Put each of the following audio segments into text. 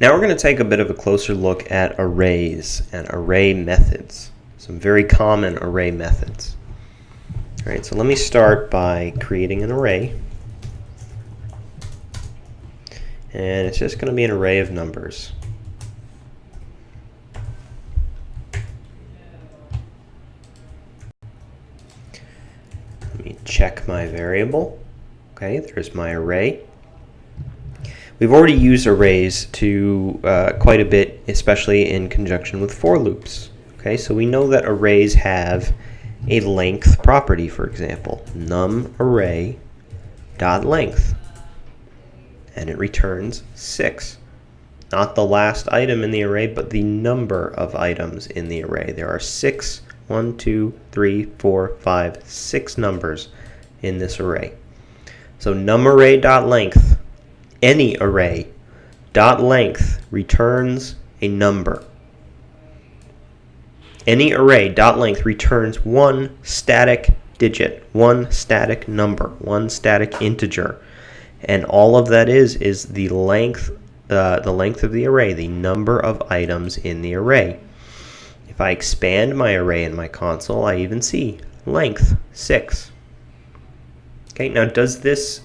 Now we're going to take a bit of a closer look at arrays and array methods. Some very common array methods. All right, so let me start by creating an array. And it's just going to be an array of numbers. Let me check my variable. Okay, there's my array. We've already used arrays to quite a bit, especially in conjunction with for loops. Okay, so we know that arrays have a length property, for example, numarray.length, and it returns 6. Not the last item in the array, but the number of items in the array. There are 6, 1, 2, 3, 4, 5, 6 numbers in this array. So numarray.length, any array, .length returns a number. Any array, .length returns one static digit, one static number, one static integer. And all of that is the length of the array, the number of items in the array. If I expand my array in my console, I even see length 6. Okay, now does this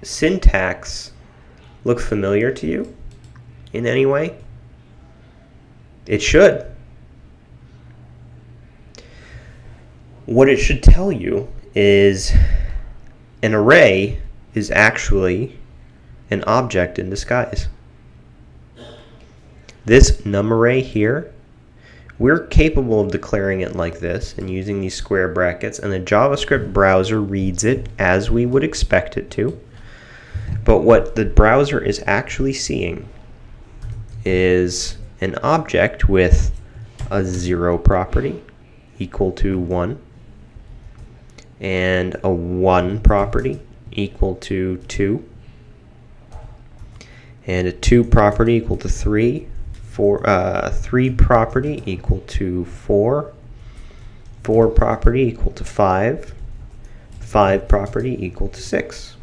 syntax look familiar to you in any way? It should. What it should tell you is an array is actually an object in disguise. This numarray here, we're capable of declaring it like this and using these square brackets, and the JavaScript browser reads it as we would expect it to. But what the browser is actually seeing is an object with a 0 property equal to 1, and a 1 property equal to 2, and a 2 property equal to 3, 3 property equal to 4, 4 property equal to 5, 5 property equal to 6,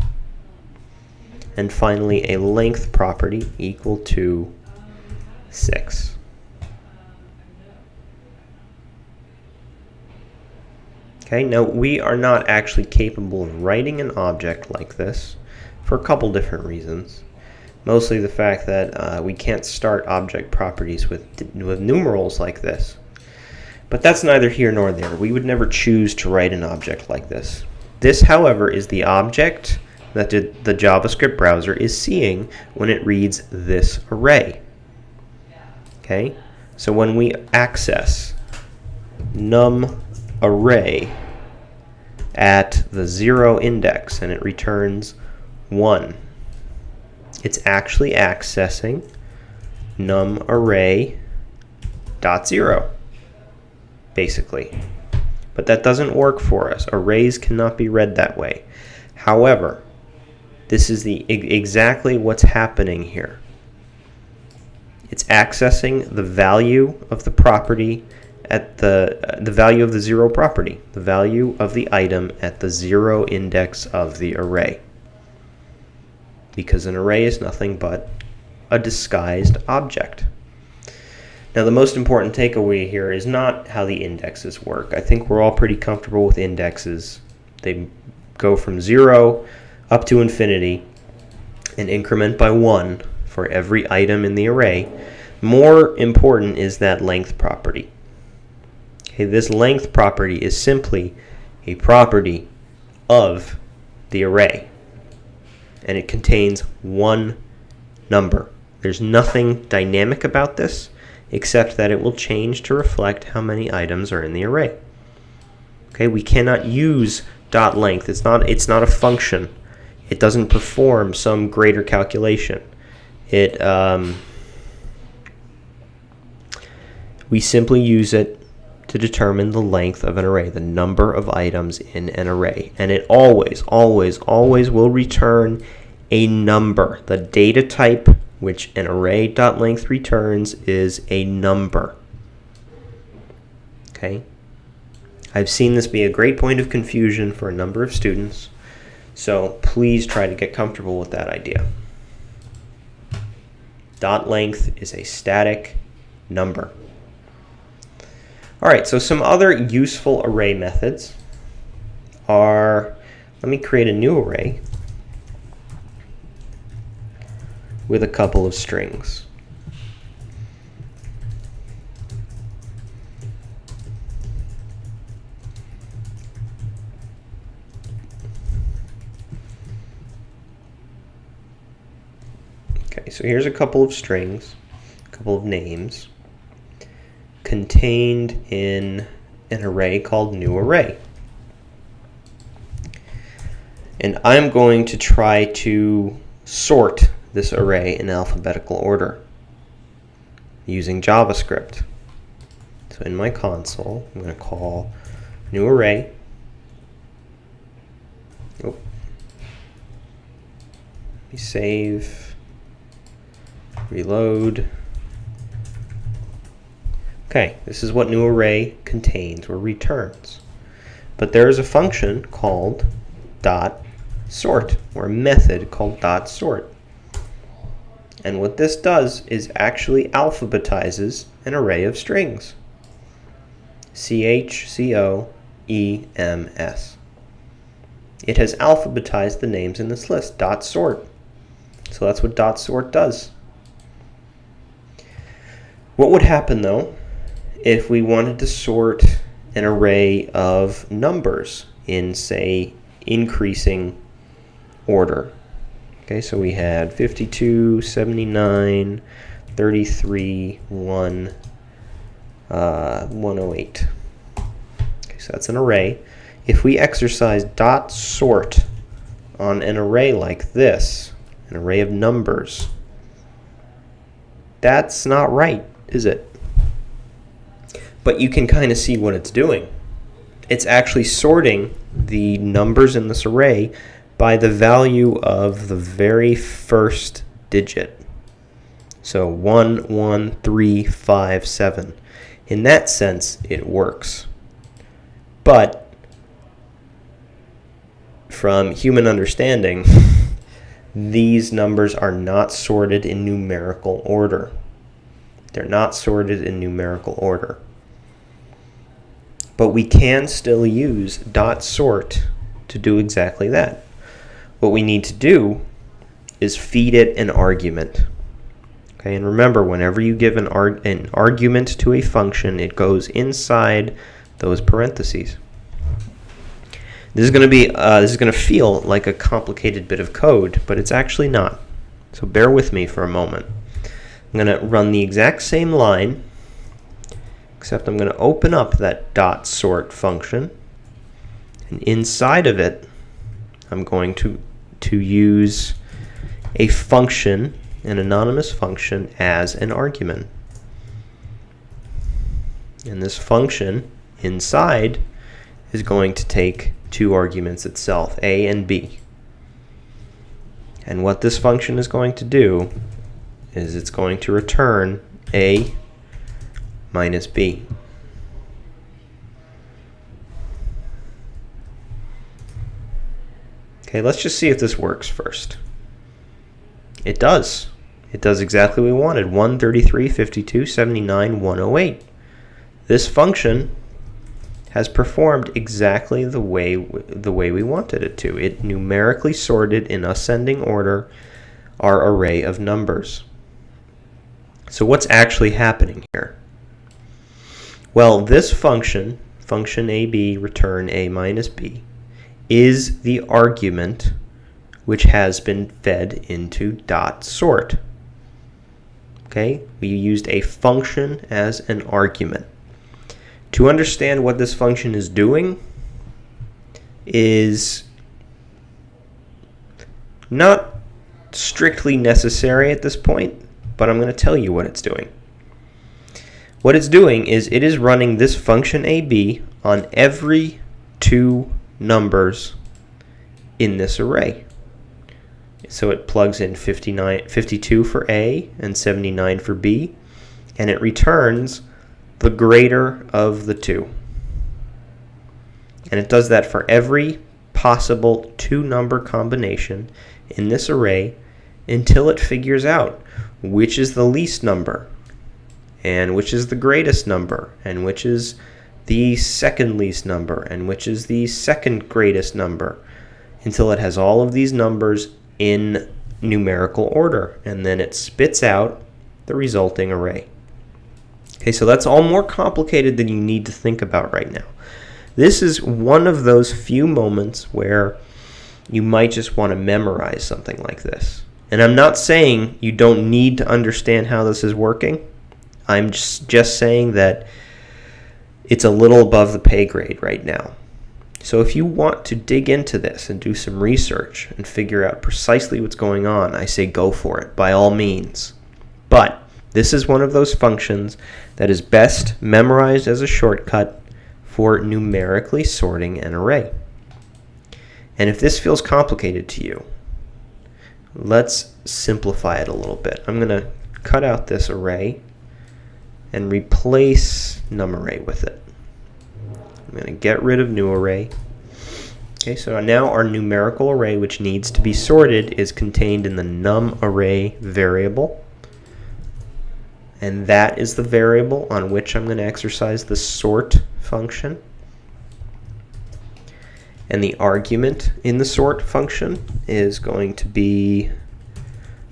and finally a length property equal to 6. Okay, now we are not actually capable of writing an object like this for a couple different reasons. Mostly the fact that we can't start object properties with numerals like this. But that's neither here nor there. We would never choose to write an object like this. This, however, is the object that the JavaScript browser is seeing when it reads this array. Okay, so when we access numarray at the 0 index and it returns 1, it's actually accessing numarray.0, basically. But that doesn't work for us. Arrays cannot be read that way. However, this is exactly what's happening here. It's accessing the value of the property at the value of the 0 property, the value of the item at the 0 index of the array. Because an array is nothing but a disguised object. Now the most important takeaway here is not how the indexes work. I think we're all pretty comfortable with indexes. They go from 0 up to infinity and increment by 1 for every item in the array. More important is that length property. Okay, this length property is simply a property of the array, and it contains one number. There's nothing dynamic about this except that it will change to reflect how many items are in the array. Okay, we cannot use .length. It's not a function. It doesn't perform some greater calculation. We simply use it to determine the length of an array, the number of items in an array. And it always, always, always will return a number. The data type which an array.length returns is a number. Okay? I've seen this be a great point of confusion for a number of students, so please try to get comfortable with that idea. Dot length is a static number. All right, so some other useful array methods are, let me create a new array with a couple of strings. Okay, so here's a couple of strings, a couple of names contained in an array called new array. And I'm going to try to sort this array in alphabetical order using JavaScript. So in my console, I'm going to call new array. Let me save, reload. Okay, this is what new array contains or returns. But there is a function called dot sort, or a method called dot sort. And what this does is actually alphabetizes an array of strings. CHCOEMS. It has alphabetized the names in this list, dot sort. So that's what dot sort does. What would happen though if we wanted to sort an array of numbers in, say, increasing order? Okay, so we had 52, 79, 33, 1, 108. Okay, so that's an array. If we exercise dot sort on an array like this, an array of numbers, that's not right, is it? But you can kind of see what it's doing. It's actually sorting the numbers in this array by the value of the very first digit. So 1, 1, 3, 5, 7. In that sense, it works. But from human understanding, these numbers are not sorted in numerical order. They're not sorted in numerical order. But we can still use dot sort to do exactly that. What we need to do is feed it an argument. Okay, and remember, whenever you give an argument to a function, it goes inside those parentheses. This is going to feel like a complicated bit of code, but it's actually not. So bear with me for a moment. I'm going to run the exact same line, except I'm going to open up that dot sort function, and inside of it, I'm going to use a function, an anonymous function, as an argument. And this function inside is going to take two arguments itself, a and b. And what this function is going to do is it's going to return a minus b. Okay, let's just see if this works first. It does. It does exactly what we wanted. 1, 33, 52, 79, 108. This function has performed exactly the way we wanted it to. It numerically sorted in ascending order our array of numbers. So what's actually happening here? Well, this function AB return a minus b, is the argument which has been fed into dot sort. Okay, we used a function as an argument. To understand what this function is doing is not strictly necessary at this point, but I'm going to tell you what it's doing. What it's doing is it is running this function AB on every two numbers in this array. So it plugs in 52 for A and 79 for B, and it returns the greater of the two. And it does that for every possible two-number combination in this array until it figures out which is the least number, and which is the greatest number, and which is the second least number, and which is the second greatest number, until it has all of these numbers in numerical order, and then it spits out the resulting array. Okay, so that's all more complicated than you need to think about right now. This is one of those few moments where you might just want to memorize something like this. And I'm not saying you don't need to understand how this is working. I'm just saying that it's a little above the pay grade right now. So if you want to dig into this and do some research and figure out precisely what's going on, I say go for it, by all means. But this is one of those functions that is best memorized as a shortcut for numerically sorting an array. And if this feels complicated to you, let's simplify it a little bit. I'm going to cut out this array and replace numarray with it. I'm going to get rid of new array. Okay, so now our numerical array, which needs to be sorted, is contained in the numarray variable. And that is the variable on which I'm going to exercise the sort function. And the argument in the sort function is going to be,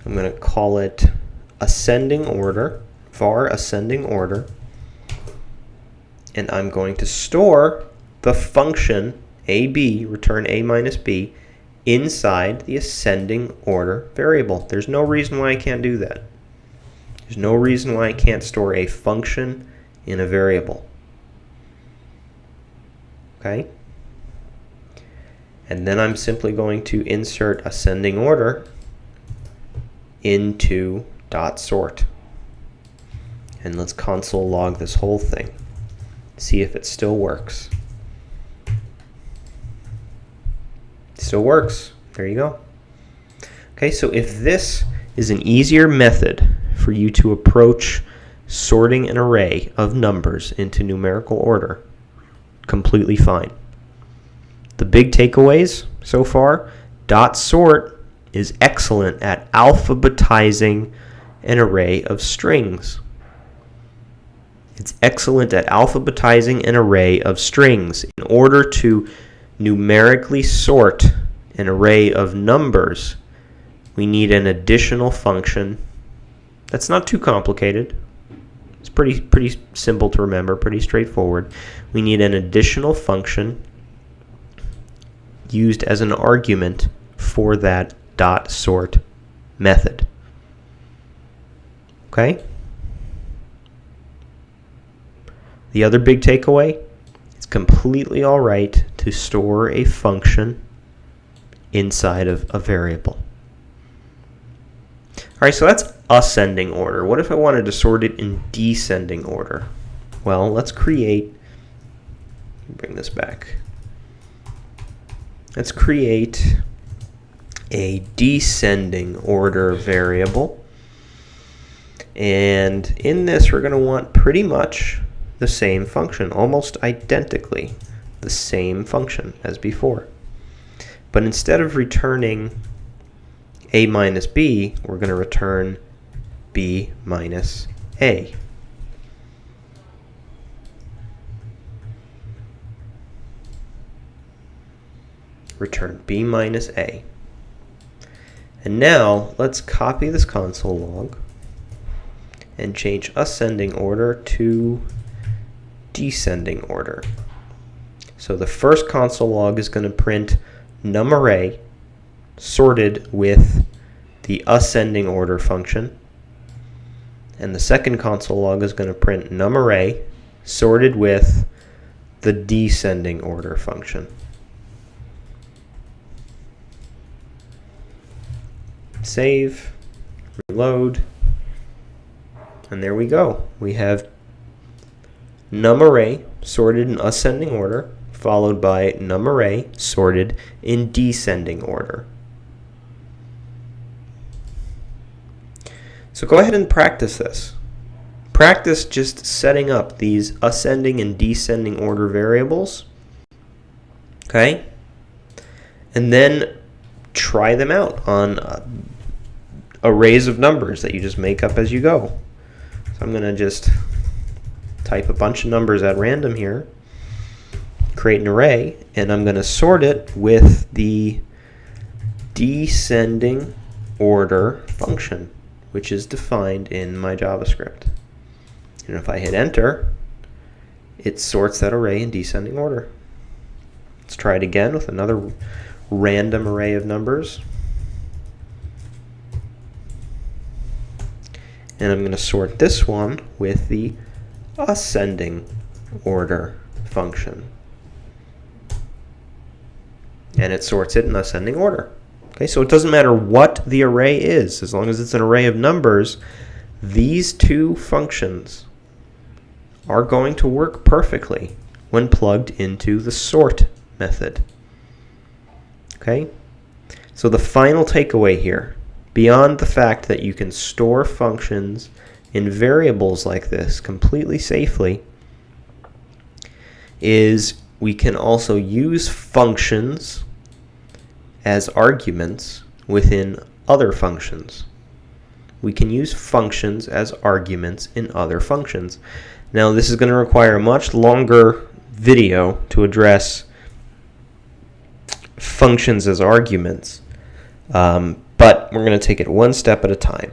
I'm going to call it ascending order, var ascending order. And I'm going to store the function AB, return A minus B, inside the ascending order variable. There's no reason why I can't do that. There's no reason why I can't store a function in a variable. Okay? And then I'm simply going to insert ascending order into dot sort. And let's console log this whole thing. See if it still works. It still works. There you go. Okay, so if this is an easier method for you to approach sorting an array of numbers into numerical order, completely fine. The big takeaways so far: dot sort is excellent at alphabetizing an array of strings. It's excellent at alphabetizing an array of strings. In order to numerically sort an array of numbers, we need an additional function that's not too complicated. It's pretty simple to remember, pretty straightforward. We need an additional function used as an argument for that dot sort method. Okay? The other big takeaway, it's completely all right to store a function inside of a variable. All right, so that's ascending order. What if I wanted to sort it in descending order? Well, let's bring this back. Let's create a descending order variable. And in this, we're going to want pretty much the same function, almost identically the same function as before. But instead of returning A minus B, we're going to return B minus A. Return B minus A. And now let's copy this console log and change ascending order to descending order. So the first console log is going to print numarray sorted with the ascending order function, and the second console log is going to print numarray sorted with the descending order function. Save, reload, and there we go. We have numarray sorted in ascending order, followed by numarray sorted in descending order. So go ahead and practice this. Practice just setting up these ascending and descending order variables. Okay? And then try them out on arrays of numbers that you just make up as you go. So I'm going to just type a bunch of numbers at random here, create an array, and I'm going to sort it with the descending order function, which is defined in my JavaScript. And if I hit enter, it sorts that array in descending order. Let's try it again with another random array of numbers. And I'm going to sort this one with the ascending order function. And it sorts it in ascending order. Okay, so it doesn't matter what the array is, as long as it's an array of numbers, these two functions are going to work perfectly when plugged into the sort method. Okay, so the final takeaway here, beyond the fact that you can store functions in variables like this completely safely, is we can also use functions as arguments within other functions. We can use functions as arguments in other functions. Now, this is going to require a much longer video to address functions as arguments, but we're going to take it one step at a time.